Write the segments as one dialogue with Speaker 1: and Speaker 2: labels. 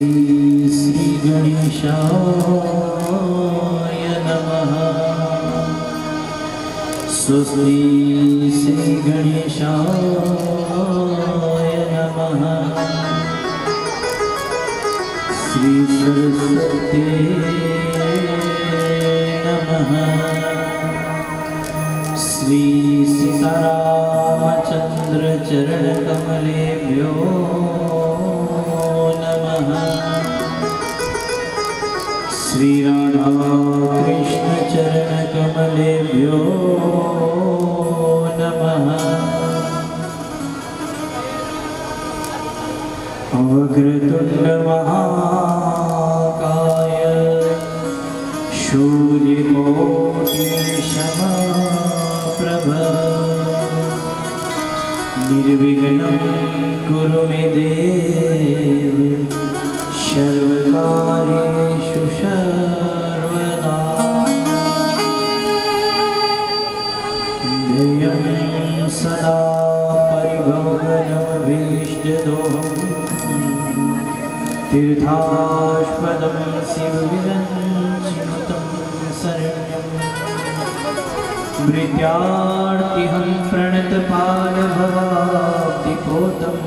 Speaker 1: श्री गणेशाय नमः। स्वस्ति श्री गणेशाय नमः। श्री सरस्वती नमः। श्री सीतारामचंद्र चरण कमलेभ्यो श्री राधा कृष्ण चरण कमलेभ्यो नमः। वक्रतुंड महाकाय सूर्यकोटि समप्रभ निर्विघ्नं कुरु मे देव सर्वकार्येषु सर्वदा। ध्येयं सदा परिभवनमभीष्टदोहं तीर्थास्पदं शिवविरञ्चिनुतं शरण्यं मृत्यार्तिहं प्रणतपालभवाब्धिपोतं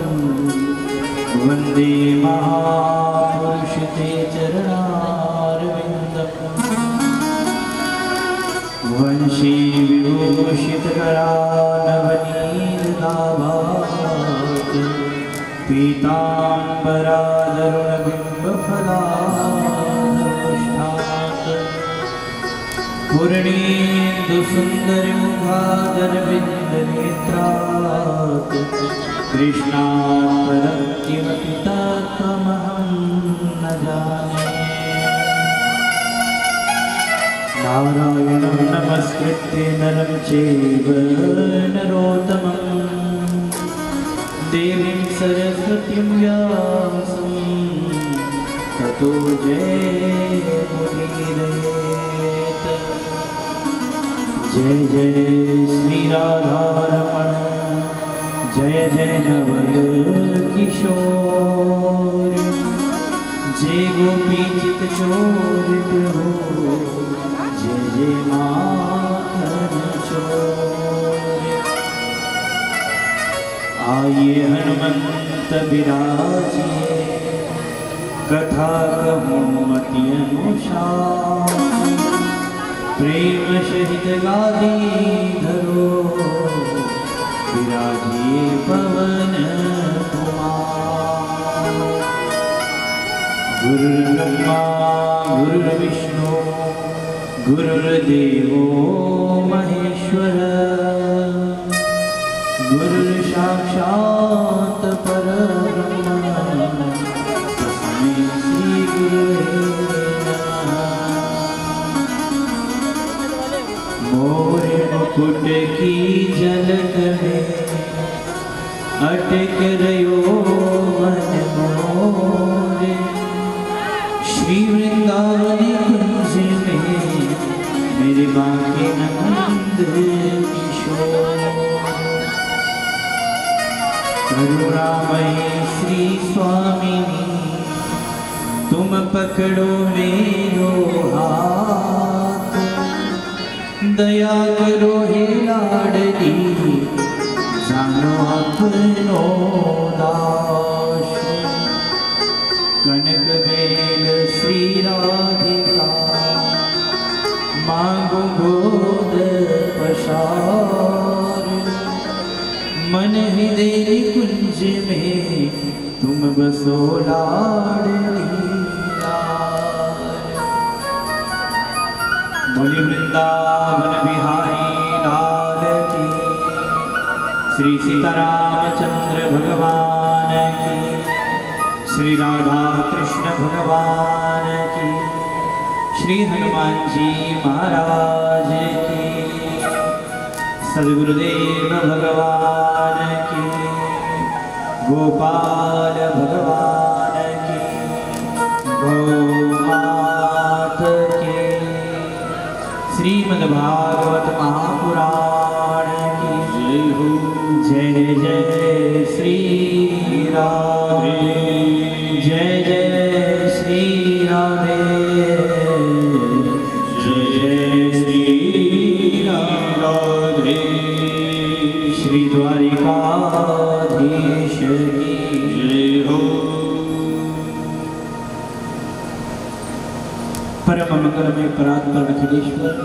Speaker 1: वन्दे महापुरुष ते चरणारविन्दम्। वंशी विभूषितकरानवनीतदाभात् पीताम्बरादरुणबिम्बफलाधरोष्ठात् पूर्णेन्दुसुन्दरमुखादरविन्दनेत्रात् कृष्णात् परं किमपि तत्त्वमहं न जाने। नारायणं नमस्कृत्य नरं चैव नरोत्तमं देवीं सरस्वतीं व्यासं ततो जयमुदीरयेत्। जय जय श्री राधारमण जय जय नवल किशोर जय गोपीचित चोर प्रभु जय जय माखन चोर। आइए हनुमंत बिराजिए कथा कहूँ मति अनुसार प्रेम सहित गादी धरो विराजिए पवन कुमार। गुरुर्ब्रह्मा गुरुर्विष्णु गुरुर्देवो महेश्वर गुरुर्साक्षात् परब्रह्म तस्मै श्री गुरुवे नमः। मोरे मुकुट की झलक में अटक रयो मन मोरे श्री वृंदावन कुंज में मेरे बाके नंद किशोर। करुणामयी श्री स्वामिनी तुम पकड़ो मेरो हाथ दया करो हे लाडली जानो अपनो दास। कनक बेल श्री राधिका मांगो गोद पसार मन हृदय कुंज में तुम बसो लाडली लाल। बोली वृंदावन बिहारी लाल की श्री सीतारामचंद्र भगवान की श्री राधा कृष्ण भगवान की श्री हनुमान जी महाराज की सद्गुरुदेव भगवान की गोपाल भगवान की गौमात की श्रीमद्भागवत महापुराण की जय हो। जय जय श्री राधे जय जय परम मंगलमय परात्पर अखिलेश्वर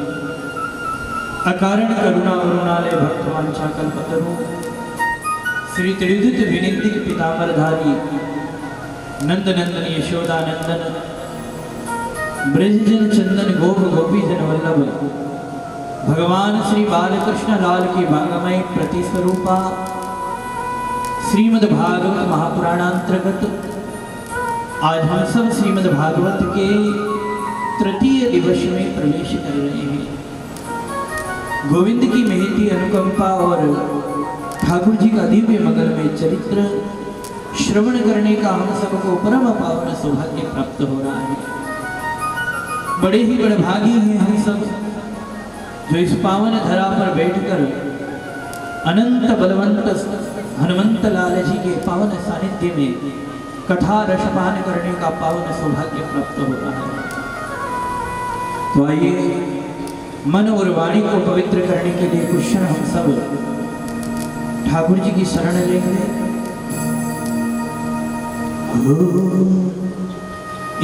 Speaker 1: अकारण करुणा वरुणालय भक्तवांछा कल्पतरु श्री त्रियुधित विनिंदिक पीतांबरधारी नंदनंदन यशोदानंदन ब्रजजन चंदन गोप गोपीजन वल्लभ भगवान श्री बालकृष्ण लाल की भागमय प्रतिस्वरूपा श्रीमद् भागवत महापुराणांतर्गत आज हम सब श्रीमद् भागवत के तृतीय दिवस में प्रवेश कर रहे हैं। गोविंद की महती अनुकंपा और ठाकुर जी का दिव्य मंगलमय चरित्र श्रवण करने का हम सबको परम पावन सौभाग्य प्राप्त हो रहा है। बड़े ही बड़भागी हैं हम सब जो इस पावन धरा पर बैठकर अनंत बलवंत हनुमंत लाल जी के पावन सानिध्य में कथा रसपान करने का पावन सौभाग्य प्राप्त हो रहा है। तो आइए मन और वाणी को पवित्र करने के लिए कुछ क्षण हम सब ठाकुर जी की शरण लेंगे।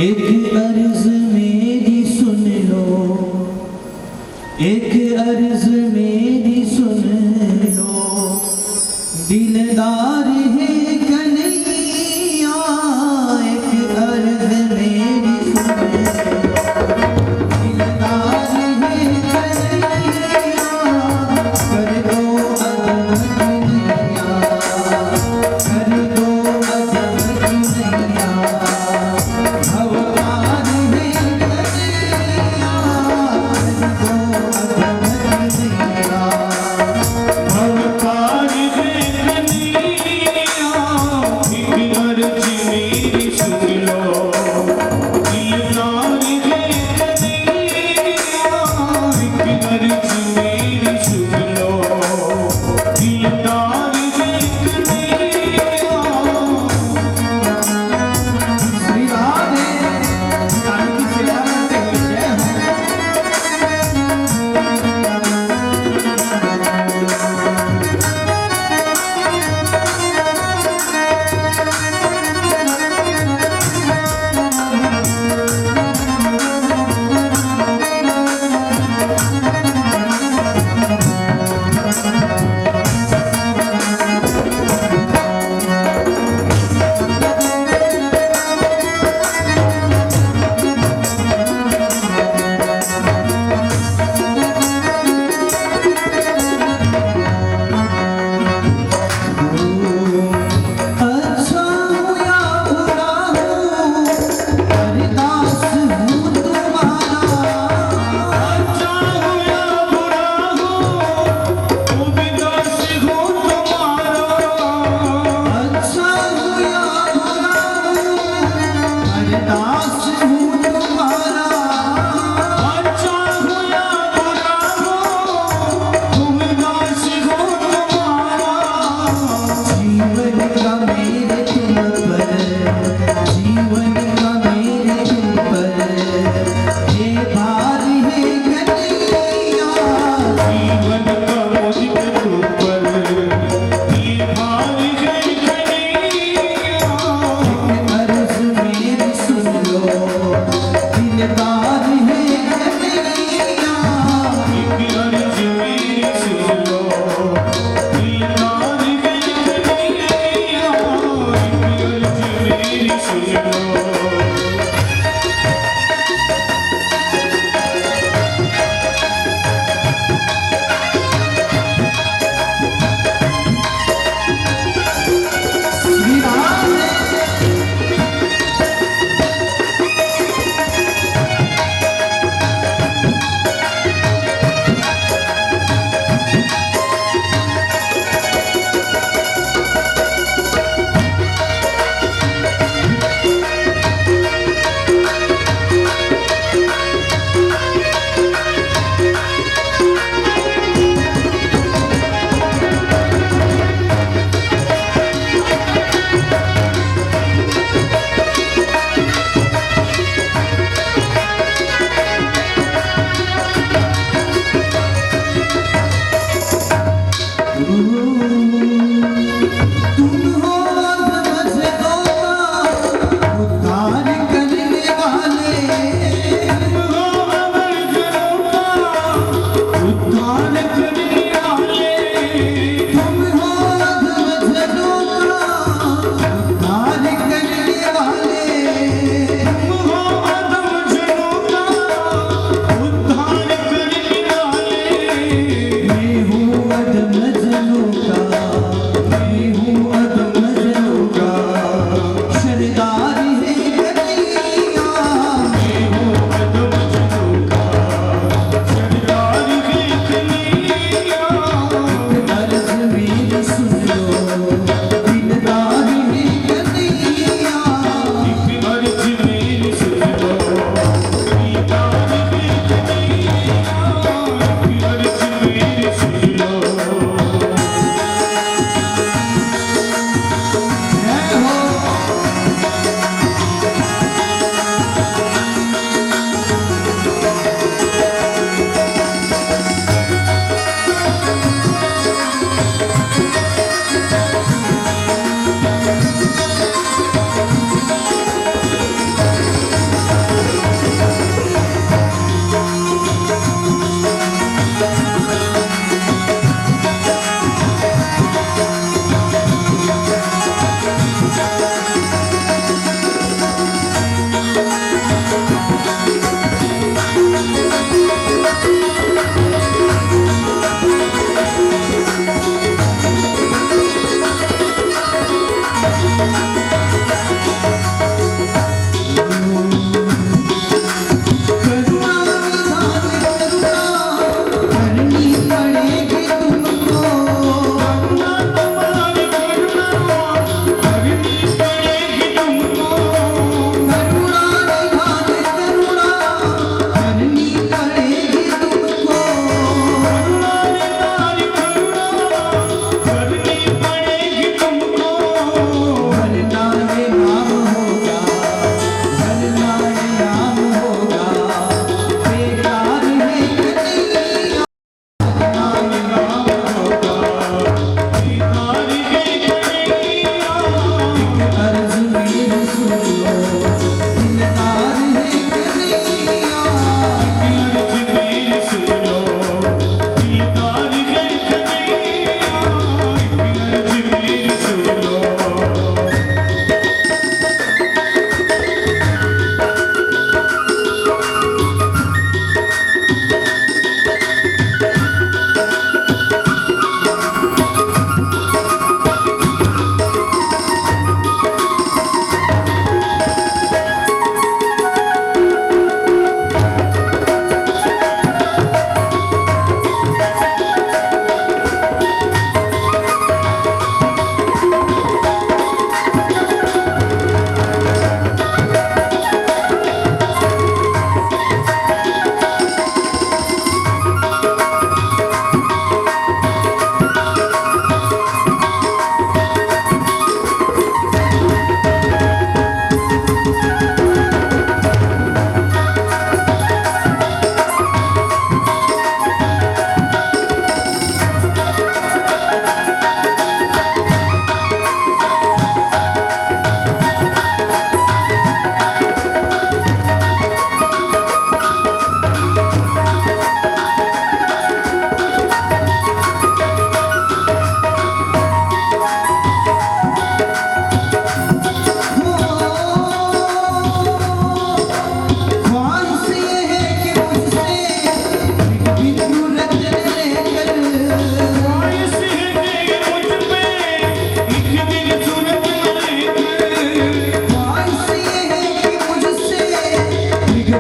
Speaker 1: एक अर्ज मेरी सुन लो, एक अर्ज मेरी सुन लो, दिलदार है कन्हैया, एक अर्ज मेरी सुन लो, दिलदार है कन्हैया, कर दो अदम कन्हैया, कर दो अदम कन्हैया, भगवान है कन्हैया, कर दो अदम कन्हैया, भगवान है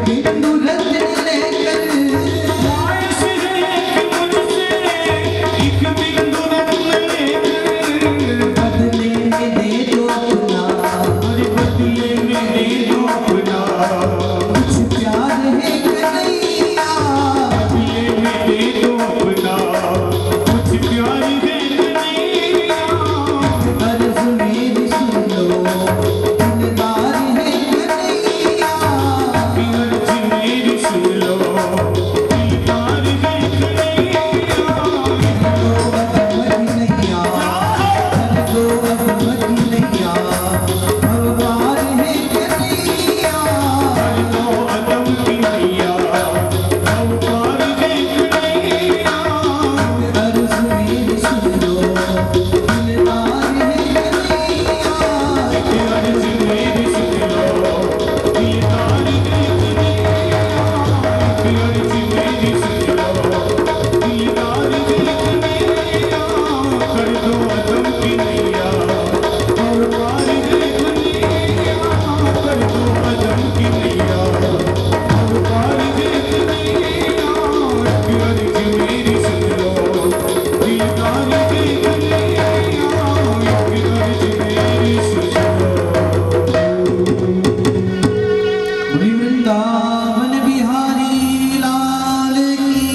Speaker 1: बिंदु रत्न लेकर
Speaker 2: ख्वाहिश है कि मुझसे एक बिंदु रत्न लेकर
Speaker 1: बदले में दे दो अपना,
Speaker 2: अरे बदले में दे दो अपना,
Speaker 1: कुछ प्यार है कन्हैया,
Speaker 2: बदले में दे दो अपना, कुछ प्यार है कन्हैया।
Speaker 1: अर्ज मेरी सुन लो, दिलदार है कन्हैया,
Speaker 2: अर्ज मेरी सुन लो, दिलदार है कन्हैया।
Speaker 1: दो अब कन्हैया, दो अब कन्हैया, भगवान है कन्हैया,
Speaker 2: हर दो अदम की मैया, अवतार है कन्हैया।
Speaker 1: अर्ज मेरी सुन लो, दिलदार है कन्हैया,
Speaker 2: अर्ज मेरी सुन लो, दिलदार है कन्हैया। अर्ज मेरी सुन लो, दिलदार है कन्हैया। कर दो अदम की मैया, अवतार है कन्हैया। कर दो अदम की मैया, अवतार है कन्हैया। अर्ज मेरी सुन लो, दिलदार है कन्हैया। अर्ज मेरी सुन लो।
Speaker 1: वृंदावन बिहारी लाल की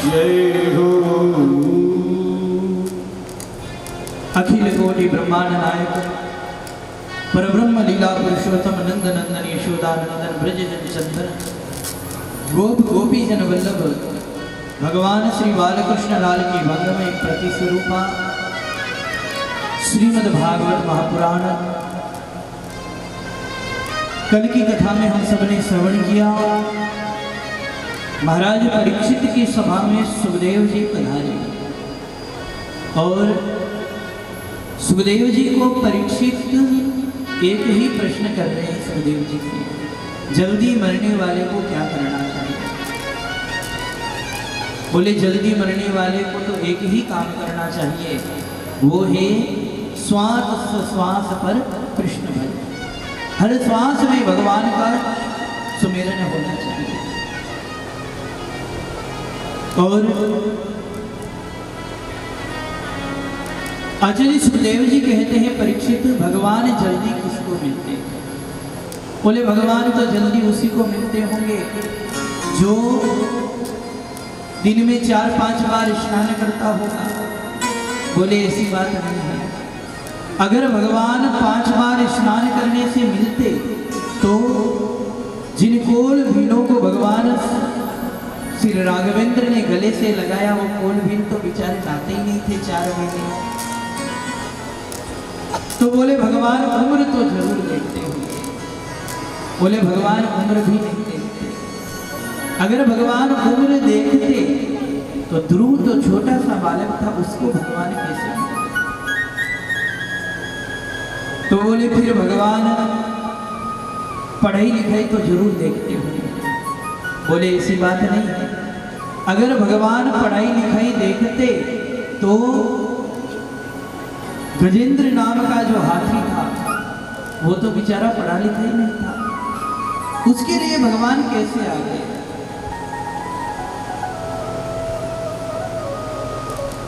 Speaker 2: जय हो।
Speaker 1: अखिल कोटि ब्रह्मांड नायक परब्रह्म लीला पुरुषोत्तम नंद नंदन यशोदानंदन ब्रज जन चंदन गोप गोपी जन वल्लभ भगवान श्री बालकृष्ण लाल की भंगमय प्रतिस्वरूपा श्रीमद् भागवत महापुराण कल की कथा में हम सबने श्रवण किया। महाराज परीक्षित की सभा में सुखदेव जी पधारे और सुखदेव जी को परीक्षित एक ही प्रश्न कर रहे हैं। सुखदेव जी से जल्दी मरने वाले को क्या करना चाहिए? बोले जल्दी मरने वाले को तो एक ही काम करना चाहिए, वो है श्वास श्वास पर कृष्ण भजन। हर श्वास में भगवान का सुमिरन होना चाहिए। और आचार्य सुखदेव जी कहते हैं परीक्षित भगवान जल्दी किसको मिलते हैं? बोले भगवान तो जल्दी उसी को मिलते होंगे जो दिन में 4-5 बार स्नान करता होगा। बोले ऐसी बात नहीं है। अगर भगवान 5 बार स्नान करने से मिलते तो जिन कोल भीनों को भगवान श्री राघवेंद्र ने गले से लगाया वो कोल भीन तो बेचारे लाते ही नहीं थे 4 महीने। तो बोले भगवान उम्र तो जरूर देखते होंगे। बोले भगवान उम्र भी नहीं देखते। अगर भगवान उम्र देखते तो ध्रुव तो छोटा सा बालक था, उसको भगवान कैसे मिलते? तो बोले फिर भगवान पढ़ाई लिखाई तो जरूर देखते होंगे। बोले ऐसी बात नहीं है। अगर भगवान पढ़ाई लिखाई देखते तो गजेंद्र नाम का जो हाथी था वो तो बेचारा पढ़ा लिखा ही नहीं था, उसके लिए भगवान कैसे आ गए?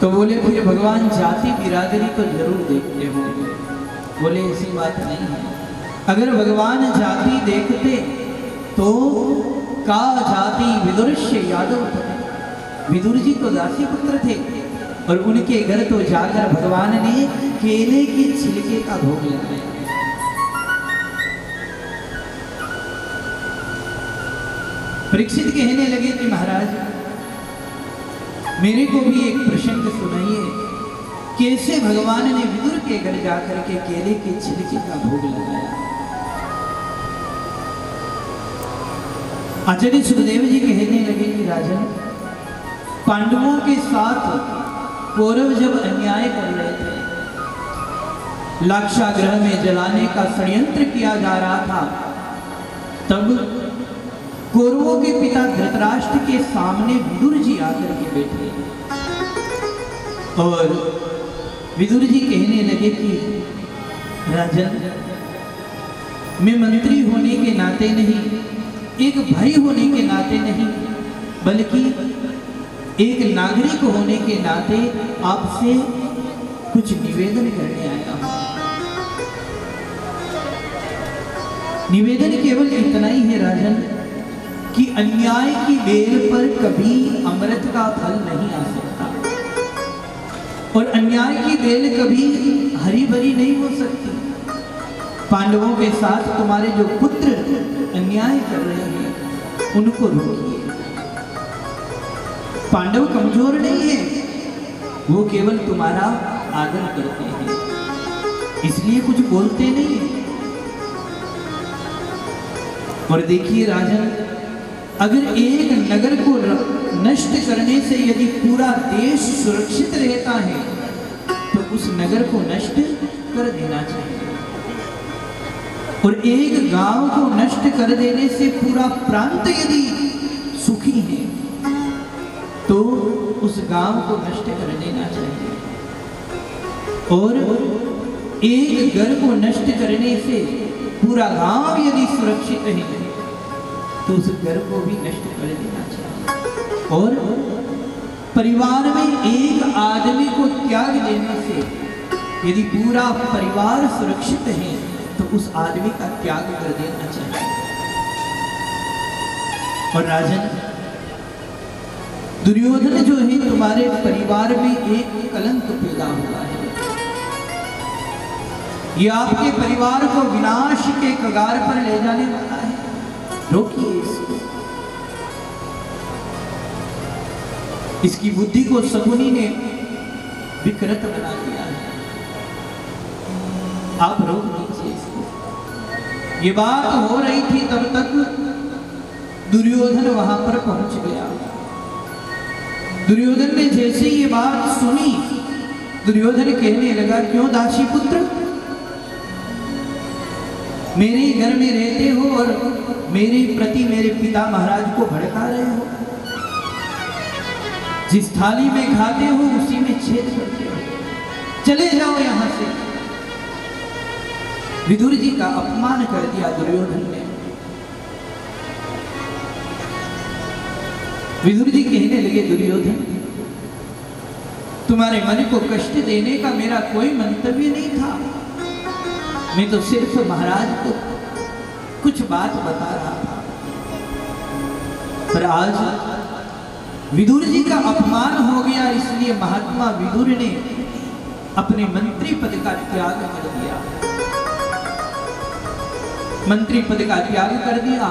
Speaker 1: तो बोले फिर भगवान जाति बिरादरी तो जरूर देखते होंगे। बोले ऐसी बात नहीं है। अगर भगवान जाति देखते तो का जाति विदुरस्य यादव थे। विदुर जी तो दासी पुत्र थे और उनके घर तो जाकर भगवान ने केले के छिलके का भोग लगाया। परीक्षित कहने लगे कि महाराज मेरे को भी एक प्रसंग सुनाइए, कैसे भगवान ने विदुर के घर जाकर के केले के छिलके का भोग लगाया। आचार्य सुखदेव जी कहने लगे कि राजन, पांडवों के साथ कौरव जब अन्याय कर रहे थे, लाक्षागृह में जलाने का षड्यंत्र किया जा रहा था, तब कौरवों के पिता धृतराष्ट्र के सामने विदुर जी आकर के बैठे और विदुर जी कहने लगे कि राजन, मैं मंत्री होने के नाते नहीं एक भाई होने के नाते नहीं, बल्कि एक नागरिक होने के नाते आपसे कुछ निवेदन करने आया हूं। निवेदन केवल इतना ही है राजन कि अन्याय की बेल पर कभी अमृत का फल नहीं आ सकता, और अन्याय की बेल कभी हरी भरी नहीं हो सकती। पांडवों के साथ तुम्हारे जो पुत्र अन्याय कर रहे हैं उनको रोकिए। पांडव कमजोर नहीं है, वो केवल तुम्हारा आदर करते हैं, इसलिए कुछ बोलते नहीं है। और देखिए राजन, अगर एक नगर को नष्ट करने से यदि पूरा देश सुरक्षित रहता है तो उस नगर को नष्ट कर देना चाहिए, और एक गांव को नष्ट कर देने से पूरा प्रांत यदि सुखी है तो उस गांव को नष्ट कर देना चाहिए, और एक घर को नष्ट करने से पूरा गांव यदि सुरक्षित है तो उस घर को भी नष्ट कर देना चाहिए। और परिवार में एक आदमी को त्याग देने से यदि पूरा परिवार सुरक्षित है तो उस आदमी का त्याग कर देना चाहिए। और राजन, दुर्योधन जो है तुम्हारे परिवार में एक कलंक पैदा हुआ है, ये आपके परिवार को विनाश के कगार पर ले जाने वाला है। रोकिए इसको। इसकी बुद्धि को शकुनी ने विकृत बना दिया है, आप रोक दीजिए इसको। ये बात हो रही थी तब तक दुर्योधन वहां पर पहुंच गया। दुर्योधन ने जैसे ये बात सुनी, दुर्योधन कहने लगा, क्यों दासी पुत्र, मेरे घर में रहते हो और मेरे प्रति मेरे पिता महाराज को भड़का रहे हो, जिस थाली में खाते हो उसी में छेद करते हो, चले जाओ यहां से। विदुर जी का अपमान कर दिया दुर्योधन ने। विदुर जी कहने लगे, दुर्योधन, तुम्हारे मन को कष्ट देने का मेरा कोई मंतव्य नहीं था, मैं तो सिर्फ महाराज को कुछ बात बता रहा था, पर आज विदुर जी का अपमान हो गया, इसलिए महात्मा विदुर ने अपने मंत्री पद का त्याग कर दिया। मंत्री पद का त्याग कर दिया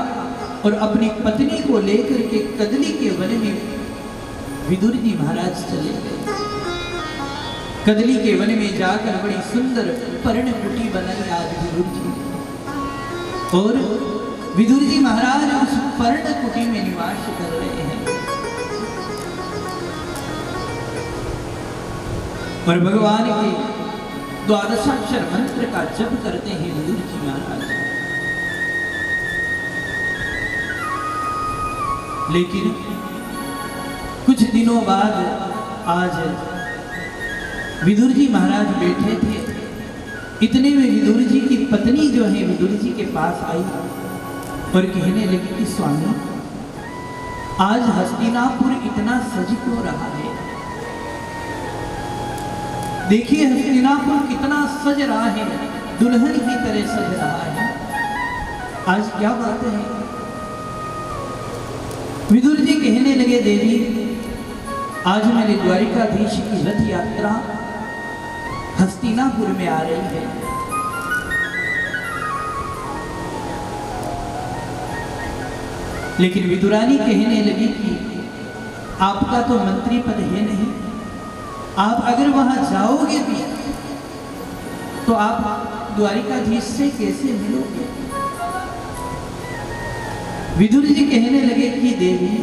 Speaker 1: और अपनी पत्नी को लेकर के कदली के वन में विदुर जी महाराज चले गए। कदली के वन में जाकर बड़ी सुंदर पर्णकुटी बनाई आज विदुर जी, और विदुर जी महाराज उस पर्णकुटी में निवास कर रहे हैं। और भगवान के द्वादशाक्षर मंत्र का जप करते हैं विदुर जी महाराज। लेकिन कुछ दिनों बाद आज विदुर जी महाराज बैठे थे, इतने में विदुर जी की पत्नी जो है विदुर जी के पास आई और कहने लगी कि स्वामी, आज हस्तिनापुर इतना सज क्यों रहा है? देखिए हस्तिनापुर कितना सज रहा है, दुल्हन की तरह सज रहा है, आज क्या बात है? विदुर जी कहने लगे, देवी, आज मेरे द्वारिकाधीश की रथ यात्रा हस्तिनापुर में आ रही है। लेकिन विदुरानी कहने लगी कि आपका तो मंत्री पद है नहीं, आप अगर वहां जाओगे भी तो आप द्वारिकाधीश से कैसे मिलोगे? विदुर जी कहने लगे कि देवी,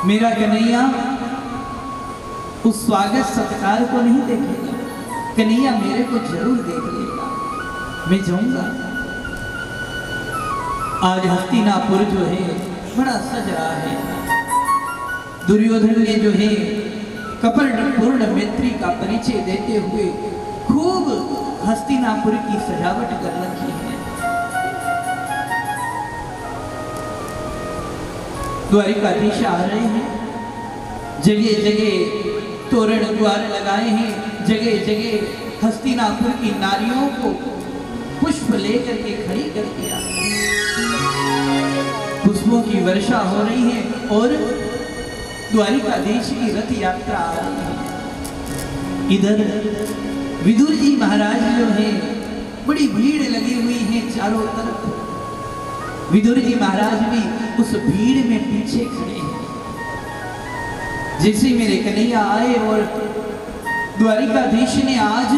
Speaker 1: मेरा कन्हैया उस स्वागत सत्कार को नहीं देखेगा, कन्हैया मेरे को जरूर देख लेगा, मैं जाऊंगा। आज हस्तिनापुर जो है बड़ा सज रहा है। दुर्योधन ने जो है कपटपूर्ण मैत्री का परिचय देते हुए खूब हस्तिनापुर की सजावट कर रखी है। द्वारिकाधीश आ रहे हैं, जगह जगह तोरण द्वार लगाए हैं, जगह जगह हस्तिनापुर की नारियों को पुष्प लेकर के खड़ी कर दिया, पुष्पों की वर्षा हो रही है और द्वारिकाधीश की रथ यात्रा आ रही है। इधर विदुर जी महाराज जो है, बड़ी भीड़ लगी हुई है चारों तरफ। विदुर जी महाराज भी उस भीड़ में पीछे खड़े हैं। जैसे मेरे कन्हैया आए और द्वारिकाधीश ने आज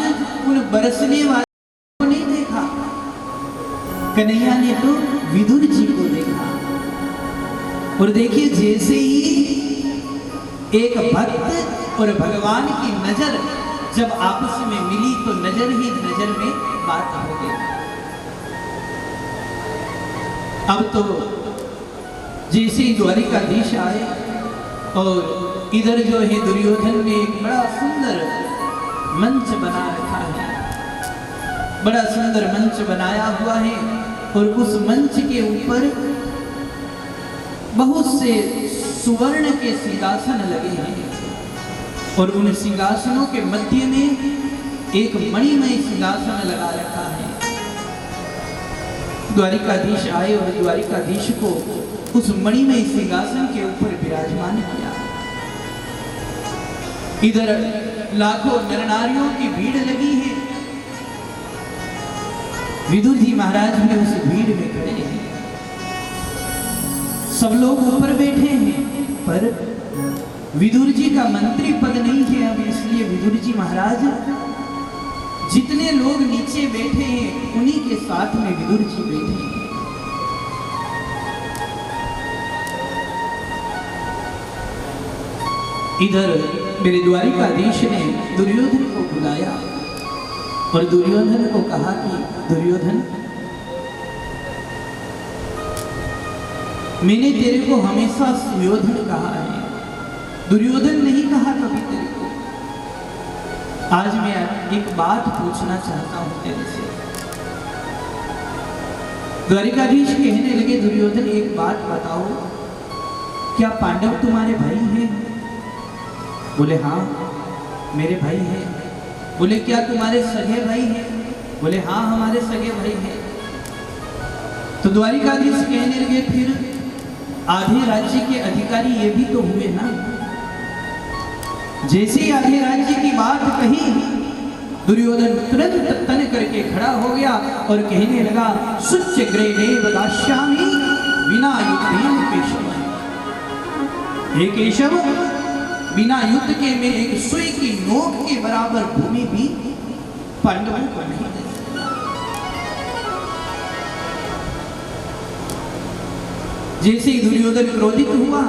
Speaker 1: उन बरसने वाले को नहीं देखा, कन्हैया ने तो विदुर जी को देखा। और देखिए, जैसे ही एक भक्त और भगवान की नजर जब आपस में मिली तो नजर ही नजर में बात हो गई। अब तो जैसे ही द्वारिकाधीश आए और इधर जो है दुर्योधन ने एक बड़ा सुंदर मंच बना रखा है, बड़ा सुंदर मंच बनाया हुआ है और उस मंच के ऊपर बहुत से सुवर्ण के सिंहासन लगे हैं और उन सिंहासनों के मध्य में एक मणिमय सिंहासन लगा रखा है। द्वारिकाधीश आए और द्वारिकाधीश को उस मणिमय सिंहासन के ऊपर विराजमान किया। इधर लाखों नरनारियों की भीड़ लगी है, विदुर जी महाराज भी उस भीड़ में खड़े हैं। सब लोग ऊपर बैठे हैं, पर विदुर जी का मंत्री पद नहीं है अब, इसलिए विदुर जी महाराज जितने लोग नीचे बैठे हैं उन्हीं के साथ में विदुर जी बैठे हैं। इधर मेरे द्वारिकाधीश ने दुर्योधन को बुलाया और दुर्योधन को कहा कि दुर्योधन, मैंने तेरे को हमेशा सुयोधन कहा है, दुर्योधन नहीं कहा कभी तेरे को। आज मैं एक बात पूछना चाहता हूं तेरे से। द्वारिकाधीश कहने लगे, दुर्योधन एक बात बताओ, क्या पांडव तुम्हारे भाई हैं? बोले हाँ मेरे भाई हैं। बोले क्या तुम्हारे सगे भाई हैं? बोले हाँ हमारे सगे भाई हैं। तो द्वारिकाधीश कहने लगे, फिर आधे राज्य के अधिकारी ये भी तो हुए ना। जैसे ही आधे राज्य की बात कही, दुर्योधन तुरंत तन करके खड़ा हो गया और कहने लगा, सुच्च ग्रेदेव दास्यामि बिना युद्धेन केशव। हे केशव, बिना युद्ध के मैं एक सुई की नोक के बराबर भूमि भी पांडवों को नहीं दे सकता। जैसे ही दुर्योधन क्रोधित हुआ,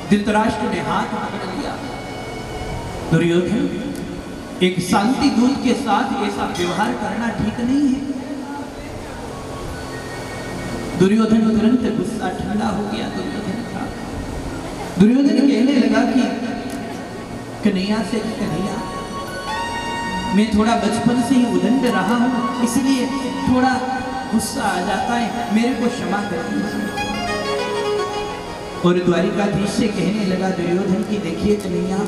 Speaker 1: धृतराष्ट्र ने हाथ पकड़ लिया। दुर्योधन, एक शांति दूत के साथ ऐसा व्यवहार करना ठीक नहीं है। दुर्योधन तुरंत गुस्सा ठंडा हो गया। दुर्योधन कहने लगा कि कन्हैया से, कन्हैया मैं थोड़ा बचपन से ही उदंड रहा हूं, इसलिए थोड़ा गुस्सा आ जाता है, मेरे को क्षमा कर दीजिए। और द्वारिकाधीश से कहने लगा दुर्योधन की, देखिए कन्हैया,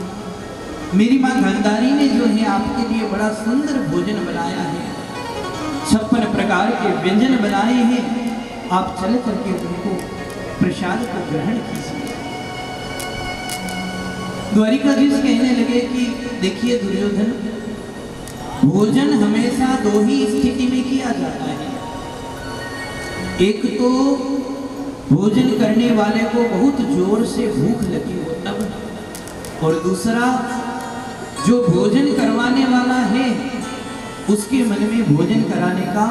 Speaker 1: मेरी माँ गांधारी ने जो है आपके लिए बड़ा सुंदर भोजन बनाया है, 56 प्रकार के व्यंजन बनाए हैं, आप चल करके उनको प्रसाद को ग्रहण कीजिए। द्वारिकाधीश कहने लगे कि देखिए दुर्योधन, भोजन हमेशा दो ही स्थिति में किया जाता है। एक तो भोजन करने वाले को बहुत जोर से भूख लगी हो तब, और दूसरा जो भोजन करवाने वाला है उसके मन में भोजन कराने का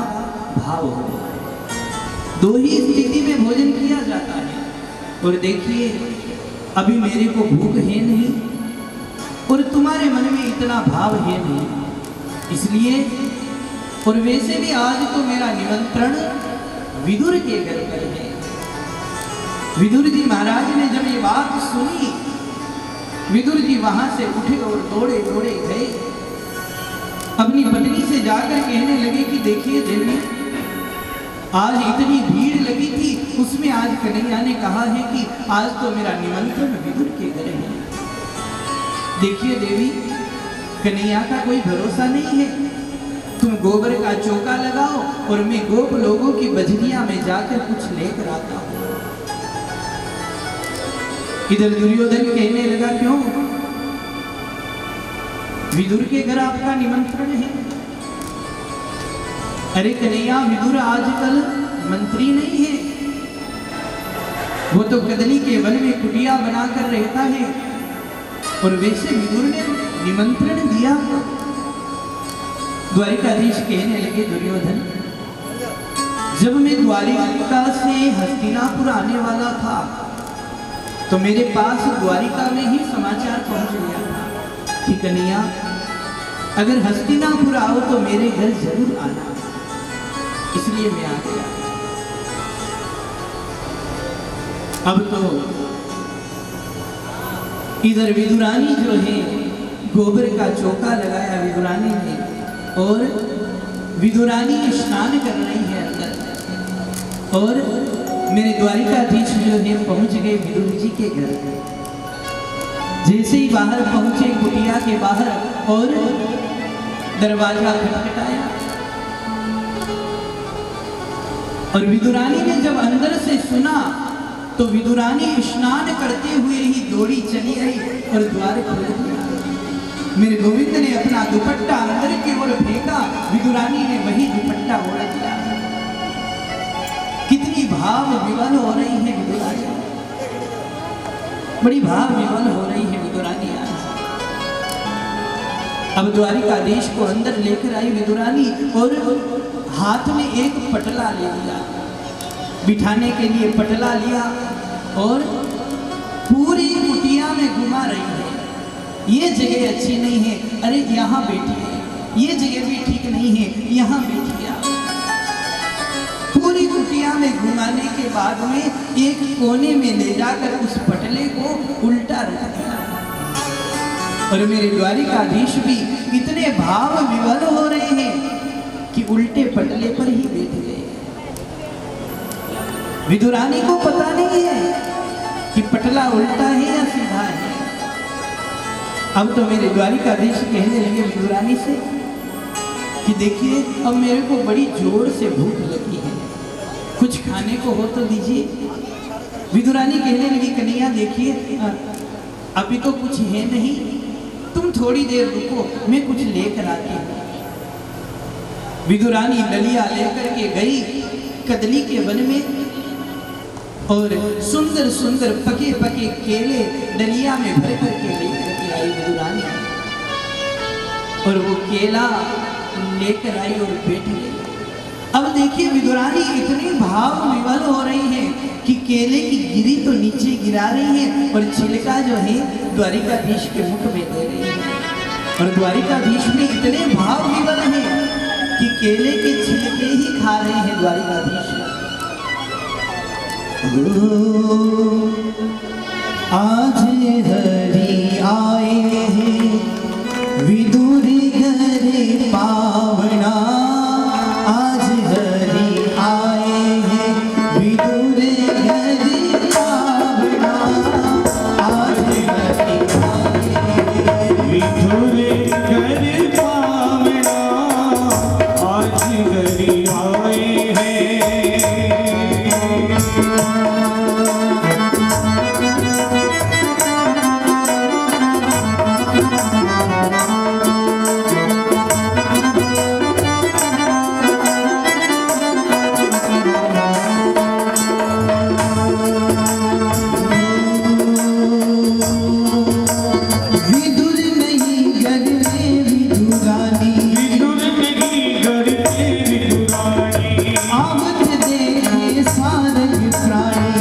Speaker 1: भाव हो। दो ही स्थिति में भोजन किया जाता है। और देखिए, अभी मेरे को भूख है नहीं और तुम्हारे मन में इतना भाव है नहीं, इसलिए, और वैसे भी आज तो मेरा निमंत्रण विदुर के घर पर है। विदुर जी महाराज ने जब ये बात सुनी, विदुर जी वहां से उठे और दौड़े दौड़े गए, अपनी पत्नी से जाकर कहने लगे कि देखिए देवी, आज इतनी भीड़ लगी थी, उसमें आज कन्हैया ने कहा है कि आज तो मेरा निमंत्रण विदुर के घर है। देखिए देवी, कन्हैया का कोई भरोसा नहीं है। तुम गोबर का चौका लगाओ और मैं गोप लोगों की बजरिया में जाकर कुछ लेकर आता हूं। इधर दुर्योधन कहने लगा, क्यों? विदुर के घर आपका निमंत्रण है? अरे कन्हैया, विदुर आजकल मंत्री नहीं है, वो तो कदली के वन में कुटिया बनाकर रहता है। और वैसे विदुर ने निमंत्रण दिया। द्वारिकाधीश कहने लगे, दुर्योधन, जब मैं द्वारिका से हस्तिनापुर आने वाला था तो मेरे पास द्वारिका में ही समाचार पहुंच गया था कि कन्हैया, अगर हस्तिनापुर आओ तो मेरे घर जरूर आना, इसलिए मैं आ गया। अब तो इधर विदुरानी जो है, गोबर का चौका लगाया विदुरानी ने, और विदुरानी स्नान कर रही है अंदर, और मेरे द्वारिकाधीश जो है पहुंच गए विदुर जी के घर। जैसे ही बाहर पहुंचे कुटिया के बाहर, और दरवाजा खटखटाया, और विदुरानी ने जब अंदर से सुना तो विदुरानी स्नान करते हुए ही दौड़ी चली आई और द्वार खोल दिया। मेरे गोविंद ने अपना दुपट्टा अंदर की ओर फेंका, विदुरानी ने वही दुपट्टा ओढ़ लिया। कितनी भाव विवल हो रही है विदुरानी, बड़ी भाव विवल हो रही है विदुरानी। अब द्वारिकाधीश को अंदर लेकर आई विदुरानी, और हाथ में एक पटला ले लिया, बिठाने के लिए पटला लिया, और पूरी कुटिया में घुमा रही है। ये जगह अच्छी नहीं है, अरे यहाँ बैठिए, ये जगह भी ठीक नहीं है, यहाँ बैठिए। पूरी कुटिया में घुमाने के बाद में एक कोने में ले जाकर उस पटले को उल्टा रख दिया। और मेरे द्वारिकाधीश भी इतने भाव विवल हो रहे हैं कि उल्टे पटले पर ही बैठ गए। विदुरानी को पता नहीं है कि पटला उल्टा है या सीधा है। अब तो मेरे द्वारिकाधीश कहने लगे विदुरानी से कि देखिए, अब मेरे को बड़ी जोर से भूख लगी है, कुछ खाने को हो तो दीजिए। विदुरानी कहने लगी, कन्हैया देखिए, अभी तो कुछ है नहीं, तुम थोड़ी देर रुको, मैं कुछ लेकर आती हूँ। विदुरानी डलिया लेकर के गई कदली के वन में, और सुंदर सुंदर पके पके केले डलिया में भर करके लेकर के आई विदुरानी, और वो केला लेकर आई और बैठ गई। अब देखिए, विदुरानी इतनी भाव विवल हो रही है कि केले की गिरी तो नीचे गिरा रही है, और छिलका जो है द्वारिकाधीश के मुख में दे रही है। और द्वारिकाधीश में इतने भाव विवल हैं कि केले के छिलके ही खा रहे हैं द्वारिकाधीश। आज हरि आए हैं विदुर घर पावना, आज हरि आए हैं विदुर घर पावना, आज हरि आए हैं
Speaker 2: विदुर घर पावना, आज हरि आए हैं।
Speaker 1: आवत देखे सारंग प्राणी,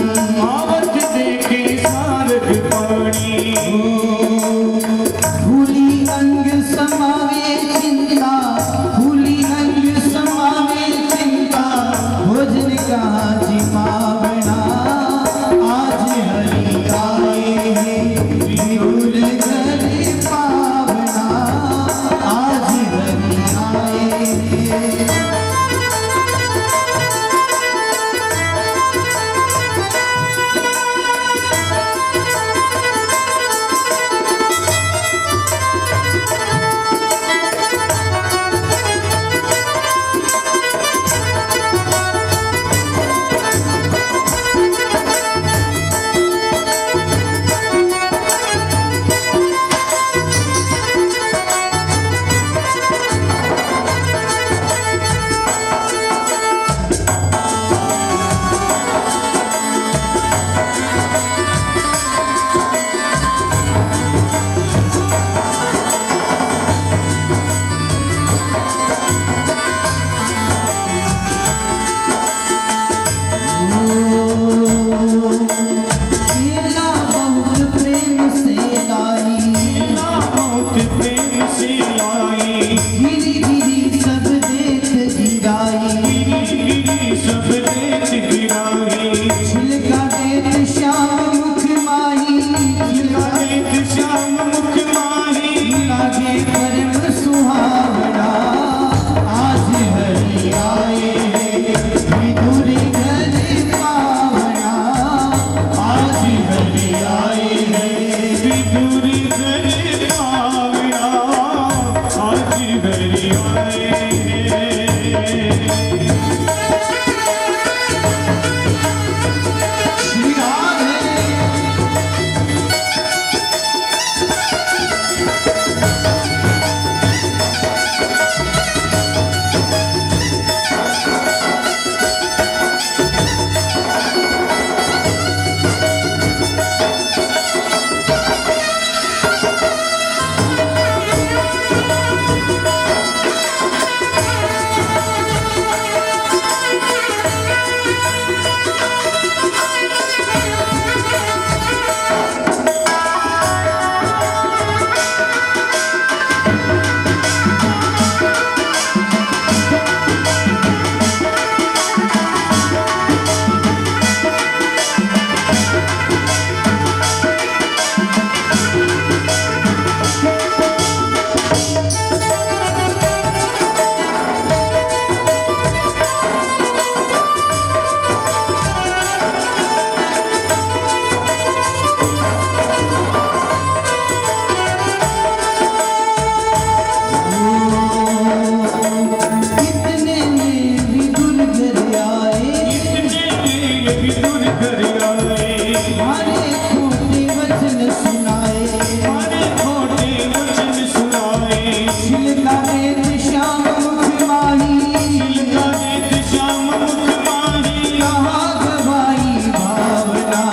Speaker 2: विदुर घर आए,
Speaker 1: हमारे खोटे वचन सुनाए,
Speaker 2: हमारे खोटे वचन सुनाए,
Speaker 1: छिलका देत श्याम मुख माही,
Speaker 2: छिलका देत श्याम मुख माही,
Speaker 1: कहाँ गवाई भावना,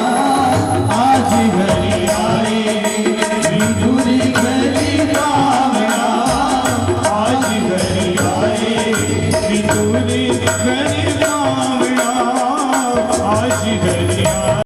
Speaker 1: आज घर आए विदुर घर भावना,
Speaker 2: आज घर आए विदुर घर भावना, आज घर आए।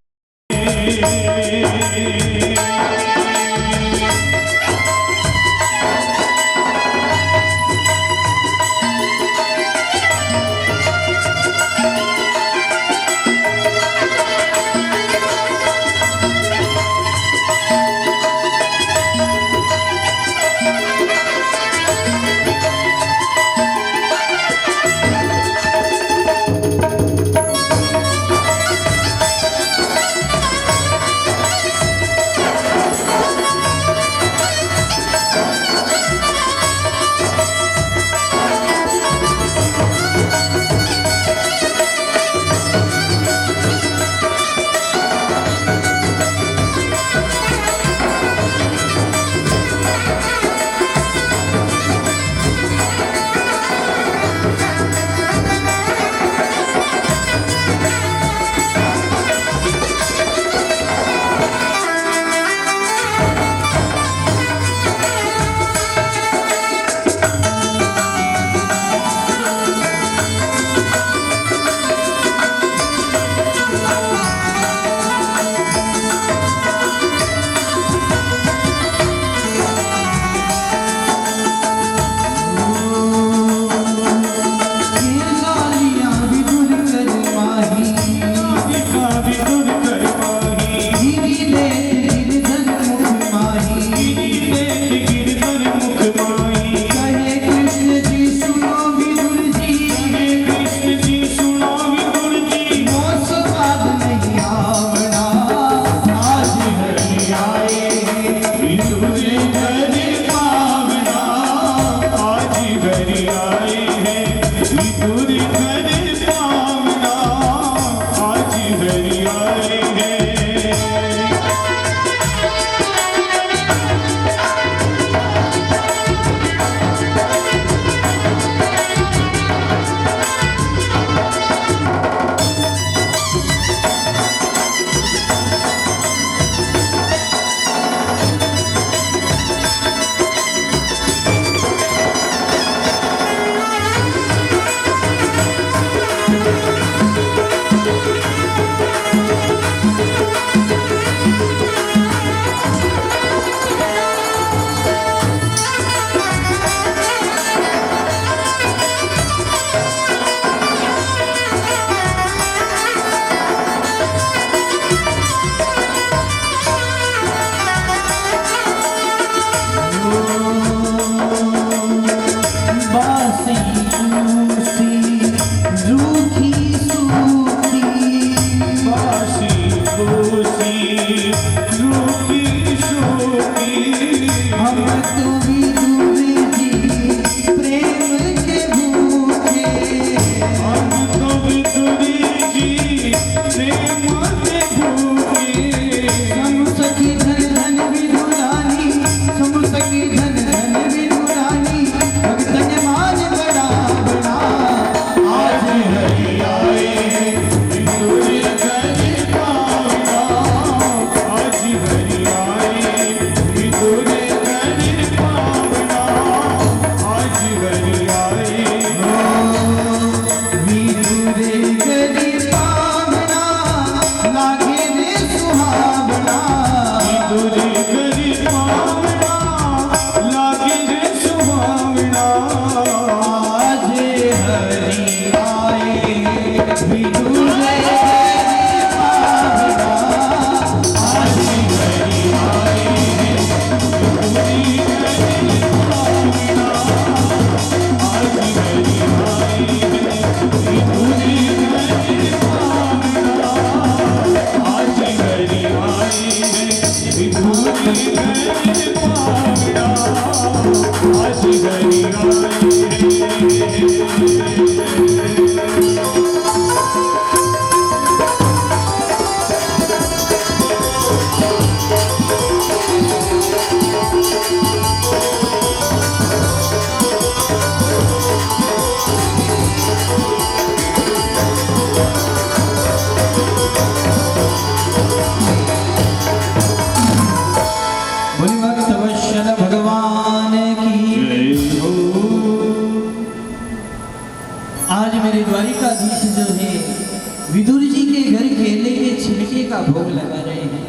Speaker 1: का भोग लगा रहे हैं।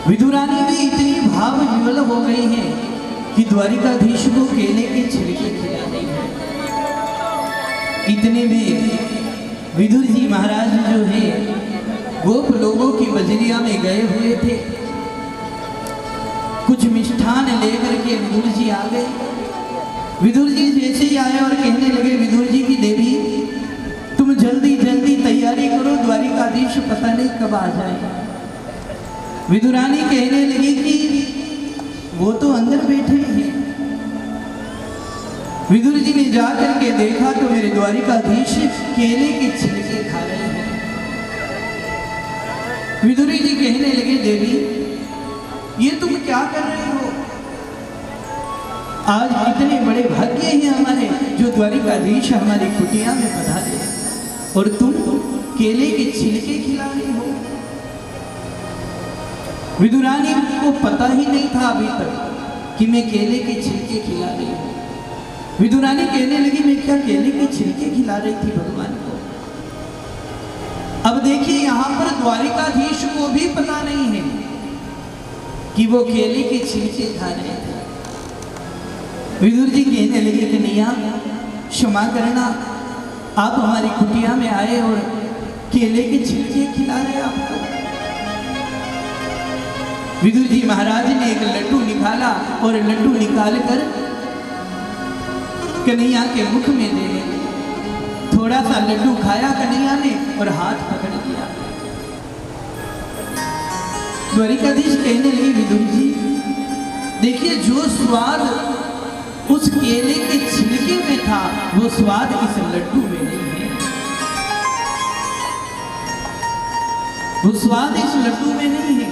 Speaker 1: विदुरानी भी इतनी भाव विवल हो गई हैं कि द्वारिकाधीश को केले के छिलके खिला रही है। इतने में विदुर जी महाराज जो है गोप लोगों की बजरिया में गए हुए थे। कुछ मिष्ठान लेकर के विदुर जी आ गए। विदुर जी जैसे ही आए और कहने लगे, विदुर जी की देवी तुम जल्दी जल्दी तैयारी करो, द्वारिकाधीश पता नहीं कब आ जाए। विदुरानी कहने लगी कि वो तो अंदर बैठे हैं। विदुर जी ने जाकर के देखा तो मेरे द्वारिकाधीश केले के छिलके खा रहे हैं। विदुर जी कहने लगे, देवी ये तुम क्या कर रहे हो? आज इतने बड़े भाग्य हैं हमारे जो द्वारिकाधीश हमारी कुटिया में पधारे और तुम केले के छिलके खिला रही हो। विदुरानी को पता ही नहीं था अभी तक कि मैं केले के छिलके खिला रही हूँ। विदुरानी कहने लगी, मैं क्या केले के छिलके खिला रही थी भगवान को? अब देखिए यहाँ पर द्वारिकाधीश को भी पता नहीं है कि वो केले के छिलके खा रहे थे। विदुर जी कहने लगे, कन्हैया क्षमा करना, आप हमारी कुटिया में आए और केले के छिलके खिला रहे आपको। विदुर जी महाराज ने एक लड्डू निकाला और लड्डू निकाल कर कन्हैया के मुख में दे दिया। थोड़ा सा लड्डू खाया कन्हैया ने और हाथ पकड़ लिया। द्वारिकाधीश कहने लगे, विदुर जी देखिए जो स्वाद उस केले के छिलके में था वो स्वाद इस लड्डू में नहीं है। वो स्वाद इस लड्डू में नहीं है।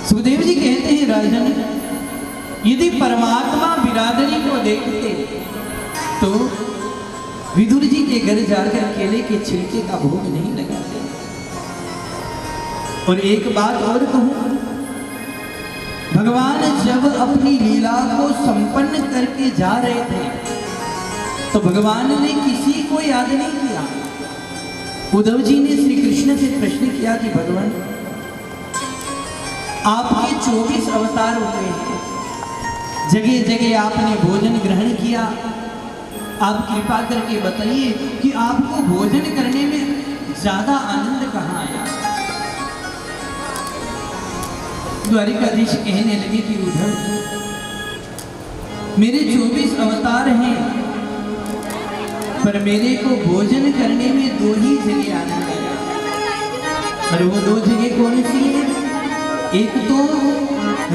Speaker 1: सुखदेव जी कहते हैं, राजन यदि परमात्मा बिरादरी को देखते तो विदुर जी के घर जाकर केले के छिलके का भोग नहीं लगाते। और एक बात और कहूं, भगवान जब अपनी लीला को संपन्न करके जा रहे थे तो भगवान ने किसी को याद नहीं किया। उद्धव जी ने श्री कृष्ण से प्रश्न किया कि भगवान आपके 24 अवतार हुए हैं, जगह जगह आपने भोजन ग्रहण किया, आप कृपा करके बताइए कि आपको भोजन करने में ज्यादा आनंद कहाँ आया? द्वारिकाधीश कहने लगे कि उद्धव मेरे 24 अवतार हैं, पर मेरे को भोजन करने में 2 ही जगह आनंद आया। और वो 2 जगह कौन सी है? एक तो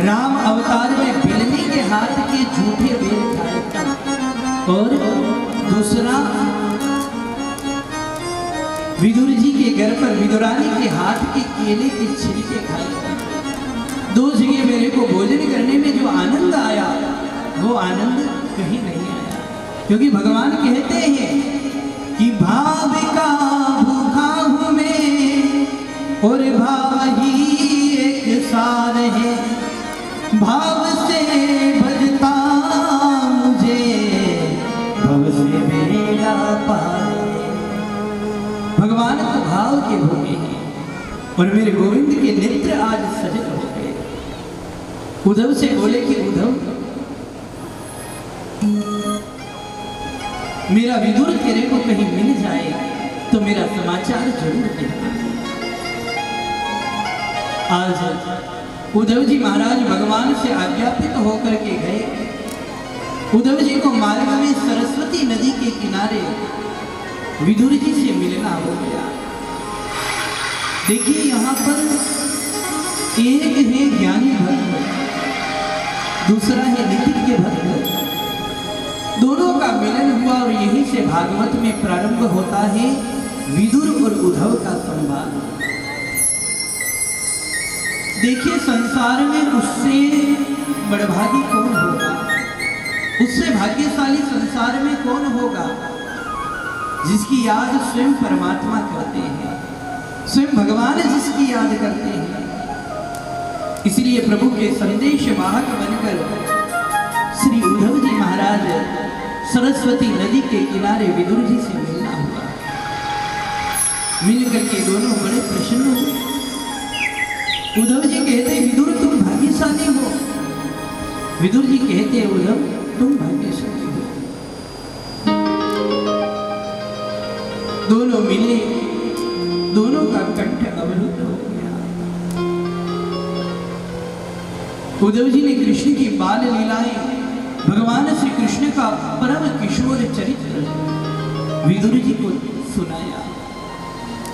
Speaker 1: राम अवतार में बिल्ली के हाथ के झूठे बेल खाए और दूसरा विदुर जी के घर पर विदुरानी के हाथ के केले के छिलके खाए। 2 जगह मेरे को भोजन करने में जो आनंद आया वो आनंद कहीं नहीं आया, क्योंकि भगवान कहते हैं कि भाव का भूखा हूं मैं और भाव ही एक सार है, भाव से भजता मुझे भव से बेड़ा पार। भगवान तो भाव के भोगे हैं और मेरे गोविंद के नेत्र आज सजग हो गए। उद्धव से बोले कि उद्धव मेरा विदुर तेरे को कहीं मिल जाए तो मेरा समाचार जरूर देना। आज उद्धव जी महाराज भगवान से आज्ञापित होकर के गए। उद्धव जी को मार्ग में सरस्वती नदी के किनारे विदुर जी से मिलना हो गया। देखिए यहाँ पर एक है ज्ञानी भक्त, दूसरा है नीतिज्ञ भक्त। दोनों का मिलन हुआ और यहीं से भागवत में प्रारंभ होता है विदुर और उद्धव का संवाद। देखिए संसार में उससे बड़भागी कौन होगा, उससे भाग्यशाली संसार में कौन होगा जिसकी याद स्वयं परमात्मा करते हैं, स्वयं भगवान जिसकी याद करते हैं। इसलिए प्रभु के संदेश वाहक बनकर श्री उद्धव जी महाराज सरस्वती नदी के किनारे विदुर जी से मिलना हुआ। मिलकर के दोनों बड़े प्रसन्न हुए। उद्धव जी कहते विदुर तुम भाग्यशाली हो। विदुर जी कहते उद्धव तुम भाग्यशाली हो। दोनों मिले, दोनों का कंठ अवरुद्ध हो गया। उद्धव जी ने कृष्ण की बाल लीलाएं, भगवान श्री कृष्ण का परम किशोर चरित्र विदुर जी को सुनाया।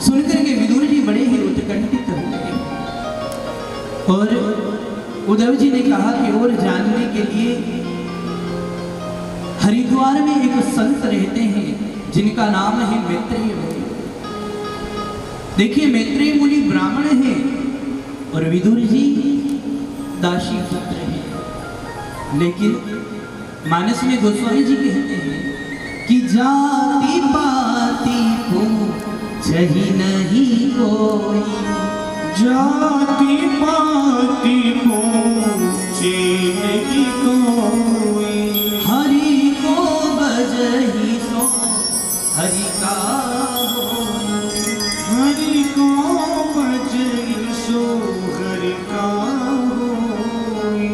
Speaker 1: सुनकर के विदुर जी बड़े ही उत्कंठित हो गए और उद्धव जी ने कहा कि और जानने के लिए हरिद्वार में एक संत रहते हैं जिनका नाम है मैत्रेय मुनि। देखिए मैत्रेय मुनि ब्राह्मण हैं और विदुर जी दासी पुत्र हैं। लेकिन मानस में गोस्वामी जी कहते हैं कि जाति पाति पूछहि नहीं कोई,
Speaker 2: जाति पाति पूछे नहीं कोई,
Speaker 1: हरि को बजहि सो हरि का होई,
Speaker 2: हरि को बजहि सो हरि का होई।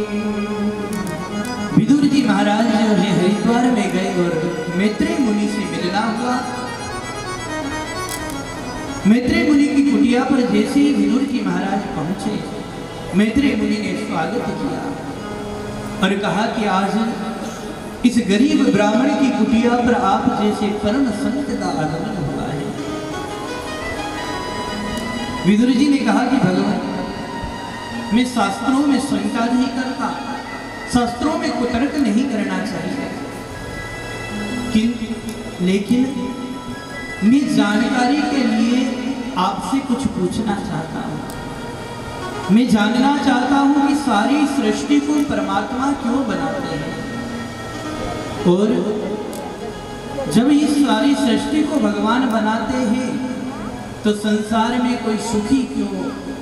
Speaker 1: विदुर जी महाराज जो है हरिद्वार में गए और मैत्रेय मुनि से मिलना हुआ। मैत्रेय मुनि की कुटिया पर जैसे ही विदुर जी महाराज पहुंचे, मैत्रेय मुनि ने स्वागत किया और कहा कि आज इस गरीब ब्राह्मण की कुटिया पर आप जैसे परम संत का आगमन हुआ है। विदुर जी ने कहा कि भगवान मैं शास्त्रों में शंका नहीं करता, शास्त्रों में कुतर्क नहीं करना चाहिए, लेकिन मैं जानकारी के लिए आपसे कुछ पूछना चाहता हूँ। मैं जानना चाहता हूँ कि सारी सृष्टि को परमात्मा क्यों बनाते हैं और जब इस सारी सृष्टि को भगवान बनाते हैं तो संसार में कोई सुखी क्यों,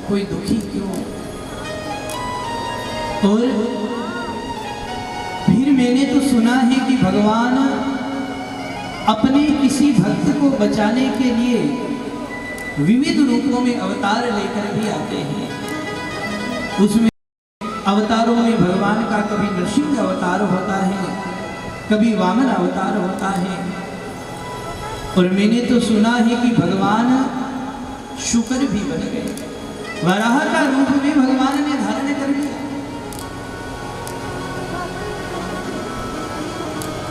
Speaker 1: कोई दुखी क्यों। और फिर मैंने तो सुना है कि भगवान अपने किसी भक्त को बचाने के लिए विविध रूपों में अवतार लेकर भी आते हैं। उसमें अवतारों में भगवान का कभी नृसिंह अवतार होता है, कभी वामन अवतार होता है और मैंने तो सुना है कि भगवान शुकर भी बन गए, वराह का रूप भी भगवान ने धारण कर लिया।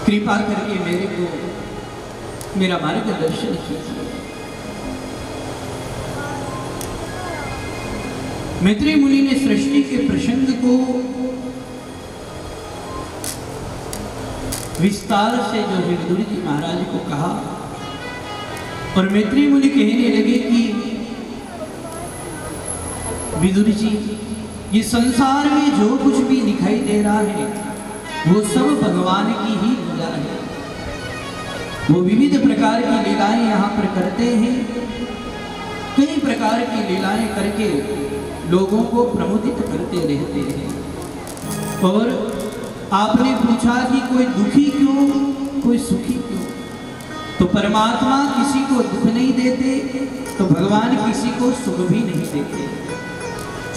Speaker 1: कृपा करके मेरे को मेरा मार्गदर्शन कीजिए। मैत्रेय मुनि ने सृष्टि के प्रसंग को विस्तार से जो है विदुर जी महाराज को कहा और मैत्रेय मुनि कहने लगे कि विदुर जी ये संसार में जो कुछ भी दिखाई दे रहा है वो सब भगवान की ही लीला है। वो विविध प्रकार की लीलाएं यहाँ पर करते हैं, कई प्रकार की लीलाएं करके लोगों को प्रमोदित करते रहते हैं। और आपने पूछा कि कोई दुखी क्यों, कोई सुखी क्यों, तो परमात्मा किसी को दुख नहीं देते तो भगवान किसी को सुख भी नहीं देते।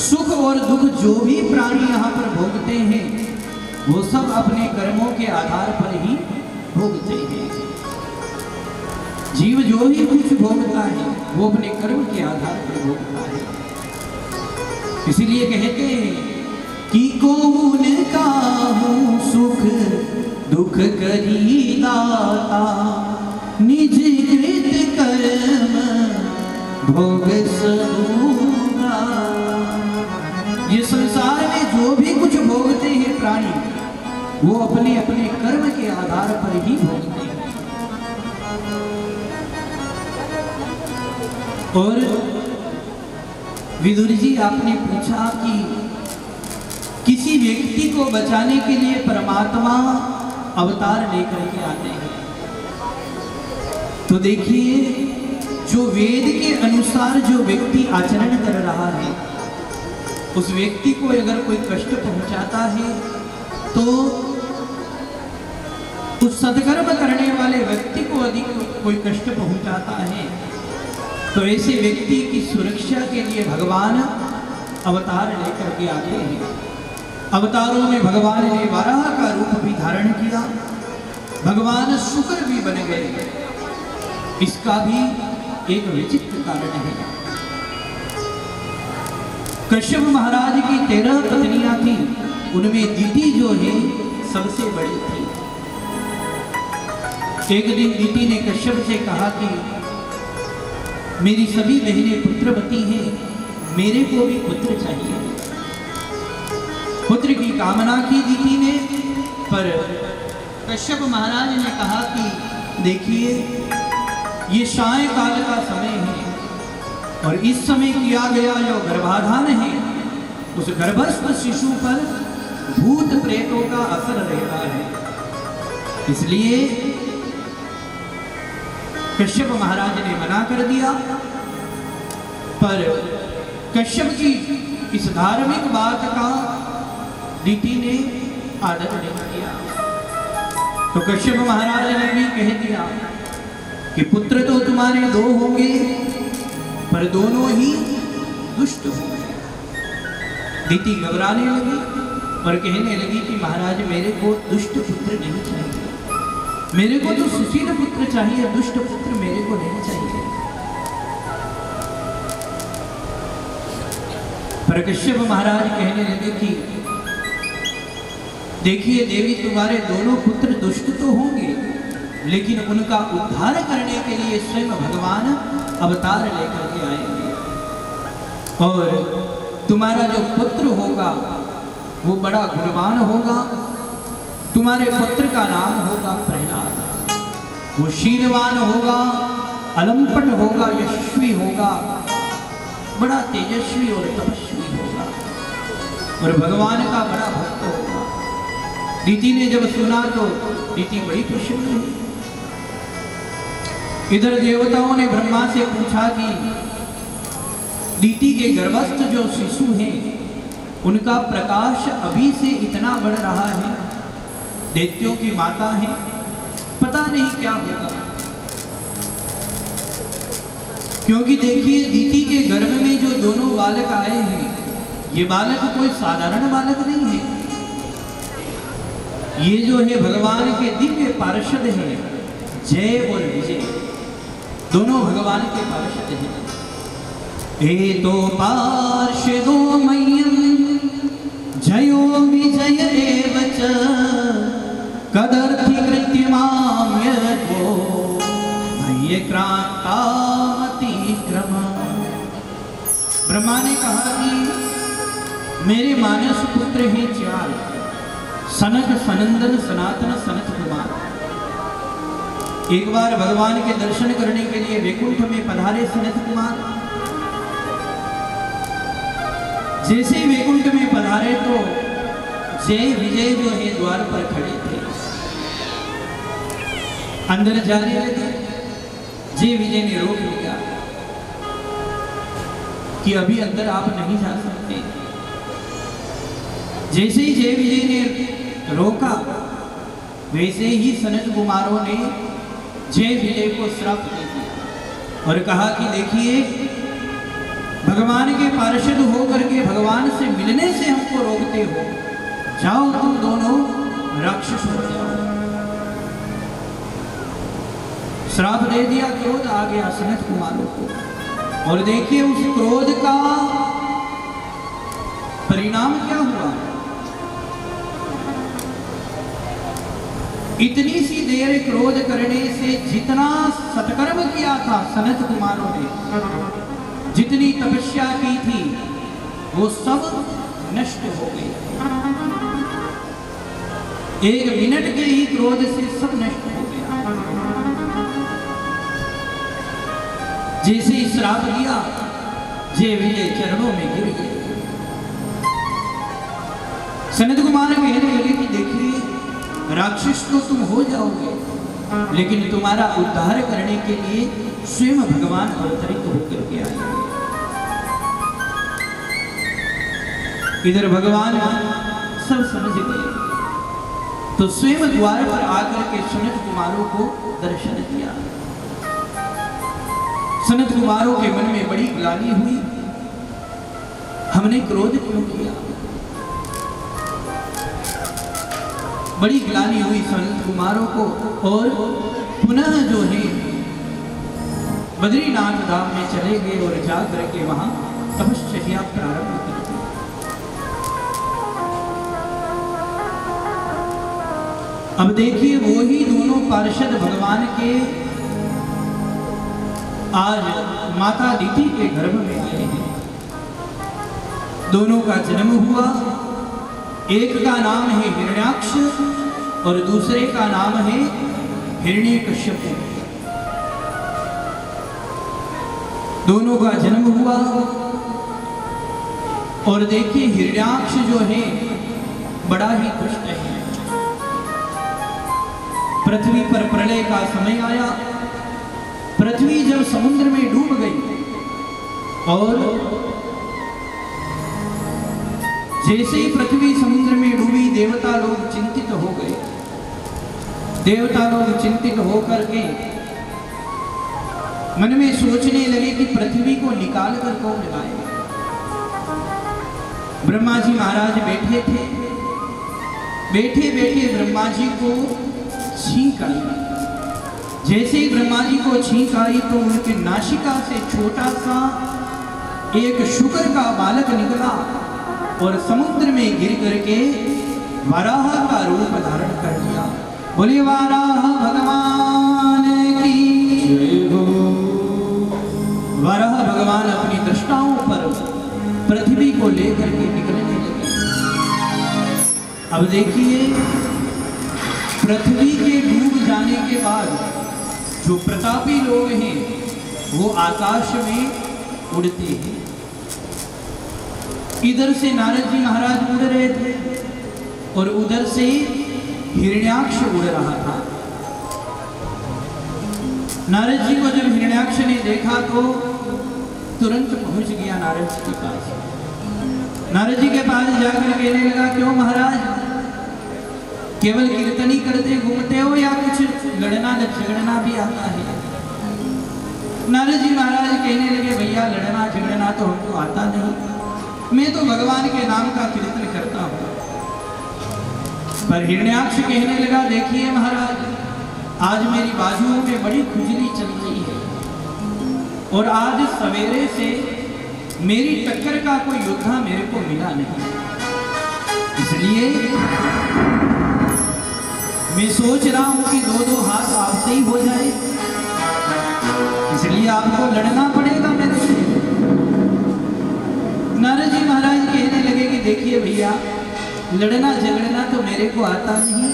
Speaker 1: सुख और दुख जो भी प्राणी यहाँ पर भोगते हैं वो सब अपने कर्मों के आधार पर ही भोगते हैं। जीव जो ही कुछ भोगता है वो अपने कर्म के आधार पर भोगता है। इसलिए कहते हैं कि कौन काहू सुख दुख करी दाता, निज कृत कर्म भोग सबूरा। ये संसार में जो भी कुछ भोगते हैं प्राणी वो अपने अपने कर्म के आधार पर ही भोगते हैं। और विदुर जी आपने पूछा कि किसी व्यक्ति को बचाने के लिए परमात्मा अवतार लेकर के आते हैं, तो देखिए जो वेद के अनुसार जो व्यक्ति आचरण कर रहा है उस व्यक्ति को अगर कोई कष्ट पहुंचाता है तो उस सत्कर्म करने वाले व्यक्ति को यदि कोई कष्ट पहुंचाता है तो ऐसे व्यक्ति की सुरक्षा के लिए भगवान अवतार लेकर के आते हैं। अवतारों में भगवान ने वराह का रूप भी धारण किया, भगवान शुक्र भी बन गए। इसका भी एक विचित्र कारण है। कश्यप महाराज की 13 पत्नियां थी, उनमें दीति जो है सबसे बड़ी थी। एक दिन दीति ने कश्यप से कहा कि मेरी सभी बहनें पुत्रवती हैं, मेरे को भी पुत्र चाहिए। पुत्र की कामना की दीति ने, पर कश्यप महाराज ने कहा कि देखिए ये सायंकाल का समय है और इस समय किया गया जो गर्भाधान है उस गर्भस्थ शिशु पर भूत प्रेतों का असर रहता है। इसलिए कश्यप महाराज ने मना कर दिया। पर कश्यप की इस धार्मिक बात का दीति ने आदर नहीं किया। तो कश्यप महाराज ने भी कह दिया कि पुत्र तो तुम्हारे 2 होंगे, पर दोनों ही दुष्ट होंगे। दीति घबराने लगी और कहने लगी कि महाराज मेरे को दुष्ट पुत्र नहीं चाहिए, मेरे को तो सुशील पुत्र चाहिए, दुष्ट पुत्र मेरे को नहीं चाहिए। पर कश्यप महाराज कहने लगे कि देखिए देवी तुम्हारे दोनों पुत्र दुष्ट तो होंगे, लेकिन उनका उद्धार करने के लिए स्वयं भगवान अवतार लेकर के आएंगे और तुम्हारा जो पुत्र होगा वो बड़ा गुणवान होगा। तुम्हारे पुत्र का नाम होगा प्रहलाद। वो शीलवान होगा, अलंपट होगा, यशस्वी होगा, बड़ा तेजस्वी और तपस्वी होगा और भगवान का बड़ा भक्त होगा। दीति ने जब सुना तो दीति बड़ी प्रसन्न हुई। इधर देवताओं ने ब्रह्मा से पूछा कि दीति के गर्भस्थ जो शिशु हैं उनका प्रकाश अभी से इतना बढ़ रहा है, दैत्यों की माता है, पता नहीं क्या होगा। क्योंकि देखिए दीति के गर्भ में जो दोनों बालक आए हैं ये बालक कोई साधारण बालक नहीं है, ये जो है भगवान के दिव्य पार्षद हैं, जय और विजय दोनों भगवान के पार्षद हैं। ए तो पार्षदो मह्यम जयो विजय एव च कदर्थि कृत्यमाम्यको मह्य क्रांतामति क्रम। ब्रह्मा ने कहा कि मेरे मानस पुत्र हैं 4, सनक, सनंदन, सनातन, सनत कुमार। एक बार भगवान के दर्शन करने के लिए वैकुंठ में पधारे सनत कुमार। जैसे ही वैकुंठ में पधारे तो जय विजय जो है द्वार पर खड़े थे, अंदर जाने लगे। जय विजय ने रोक लिया कि अभी अंदर आप नहीं जा सकते। जैसे ही जय विजय ने रोका वैसे ही सनत कुमारों ने जय विजय को श्राप दे दिया और कहा कि देखिए भगवान के पार्षद होकर के भगवान से मिलने से हमको रोकते हो, जाओ तुम दोनों राक्षस हो जाओ। श्राप दे दिया, क्रोध आ गया सनत कुमारों को। और देखिए उस क्रोध का परिणाम क्या हुआ। इतनी सी देर क्रोध करने से जितना सत्कर्म किया था सनत कुमारों ने, जितनी तपस्या की थी वो सब नष्ट हो गई। 1 मिनट के ही क्रोध से सब नष्ट हो गया। जैसे ही श्राप दिया जय विजय चरणों में गिर गए। सनत कुमार कहने लगे कि देखिए राक्षस तो तुम हो जाओगे, लेकिन तुम्हारा उद्धार करने के लिए स्वयं भगवान अवतरित होकर के आए। इधर भगवान सब समझ गए तो स्वयं द्वार पर आकर के सनत कुमारों को दर्शन दिया। सनत कुमारों के मन में बड़ी ग्लानि हुई, हमने क्रोध क्यों किया। बड़ी ग्लानि हुई सनत कुमारों को, और पुनः जो है बद्रीनाथ धाम में चले गए और जाकर के वहां तपश्चर्या प्रारंभ कर दी। अब देखिए वो ही दोनों पार्षद भगवान के आज माता अदिति के गर्भ में आए हैं। दोनों का जन्म हुआ, एक का नाम है हिरण्याक्ष और दूसरे का नाम है हिरण्यकश्यप। दोनों का जन्म हुआ और देखिए हिरण्याक्ष जो है बड़ा ही दुष्ट है। पृथ्वी पर प्रलय का समय आया, पृथ्वी जब समुद्र में डूब गई और जैसे ही पृथ्वी समुद्र में डूबी देवता लोग चिंतित हो गए। देवता लोग चिंतित होकर के मन में सोचने लगे कि पृथ्वी को निकाल कर कौन लाए। ब्रह्मा जी महाराज बैठे थे, बैठे बैठे ब्रह्मा जी को छींक आई। जैसे ही ब्रह्मा जी को छींक आई तो उनके नासिका से छोटा सा एक शुकर का बालक निकला और समुद्र में गिर करके वराह का रूप धारण कर लिया। बोलिए वराह भगवान की जय हो। वराह भगवान अपनी दृष्टाओं पर पृथ्वी को लेकर के निकलने लगे। अब देखिए पृथ्वी के डूब जाने के बाद जो प्रतापी लोग हैं वो आकाश में उड़ते हैं। इधर से नारद जी महाराज उड़ रहे थे और उधर से हिरण्याक्ष उड़ रहा था। नारद जी को जब हिरण्याक्ष ने देखा तो तुरंत पहुंच गया नारद जी के पास। नारद जी के पास जाकर कहने लगा, क्यों महाराज केवल कीर्तनी करते घूमते हो या कुछ लड़ना झगड़ना भी आता है। नारद जी महाराज कहने लगे, भैया लड़ना झगड़ना तो हमको आता नहीं, मैं तो भगवान के नाम का कीर्तन करता हूँ। पर हिरण्याक्ष कहने लगा, देखिए महाराज आज मेरी बाजुओं में बड़ी खुजली चल रही है और आज सवेरे से मेरी टक्कर का कोई योद्धा मेरे को मिला नहीं, इसलिए मैं सोच रहा हूं कि दो हाथ आपसे ही हो जाए, इसलिए आपको लड़ना पड़ेगा मेरे से। नारद जी महाराज कहने लगे कि देखिए भैया लड़ना झगड़ना तो मेरे को आता नहीं।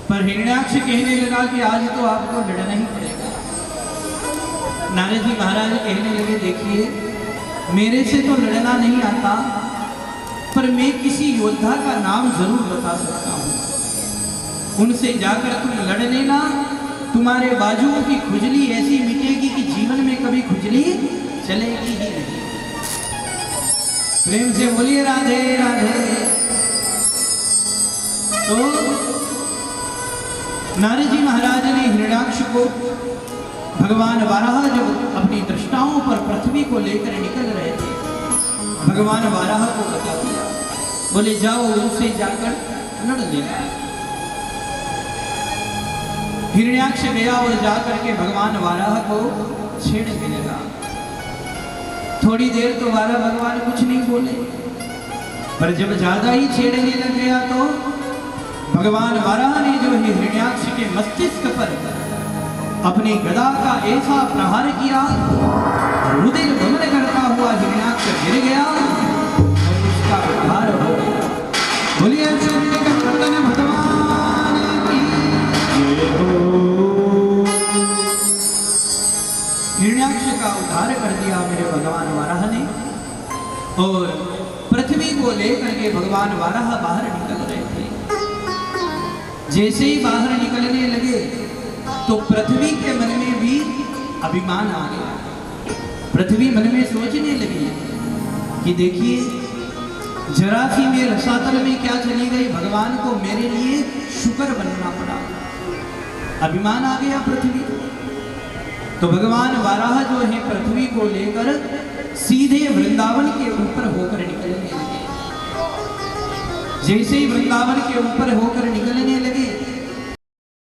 Speaker 1: पर हिरण्याक्ष कहने लगा कि आज तो आपको लड़ना ही पड़ेगा। नारद जी महाराज कहने लगे, देखिए मेरे से तो लड़ना नहीं आता, पर मैं किसी योद्धा का नाम जरूर बता सकता हूं। उनसे जाकर तुम लड़ लेना, तुम्हारे बाजुओं की खुजली ऐसी मिटेगी कि जीवन में कभी खुजली चलेगी ही नहीं। प्रेम से बोलिए राधे राधे। तो नारद जी महाराज ने हिरण्याक्ष को भगवान वाराह जब अपनी दृष्टाओं पर पृथ्वी को लेकर निकल रहे थे, भगवान वाराह को बता दिया। बोले जाओ उनसे जाकर लड़ लेना। हिरण्याक्ष गया और जाकर के भगवान वाराह को छेड़ने लगा। थोड़ी देर तो वाराह भगवान कुछ नहीं बोले, पर जब ज्यादा ही छेड़ने लग गया तो भगवान वाराह ने जो है हिरण्याक्ष के मस्तिष्क पर अपनी गदा का ऐसा प्रहार किया, रुधिर भ्रमण करता हुआ हिरण्याक्ष गिर गया और उसका उद्धार हो गया। बोलिए भगवान की जय हो। हिरण्याक्ष का उद्धार कर दिया मेरे भगवान वाराह ने, और पृथ्वी को लेकर के भगवान वाराह बाहर निकल रहे थे। जैसे ही बाहर निकलने लगे तो पृथ्वी के मन में भी अभिमान आ गया। पृथ्वी मन में सोचने लगी कि देखिए जरा सी में रसातल में क्या चली गई, भगवान को मेरे लिए शुकर बनना पड़ा। अभिमान आ गया पृथ्वी। तो भगवान वाराह जो है पृथ्वी को लेकर सीधे वृंदावन के ऊपर होकर निकलने लगे। जैसे ही वृंदावन के ऊपर होकर निकलने लगे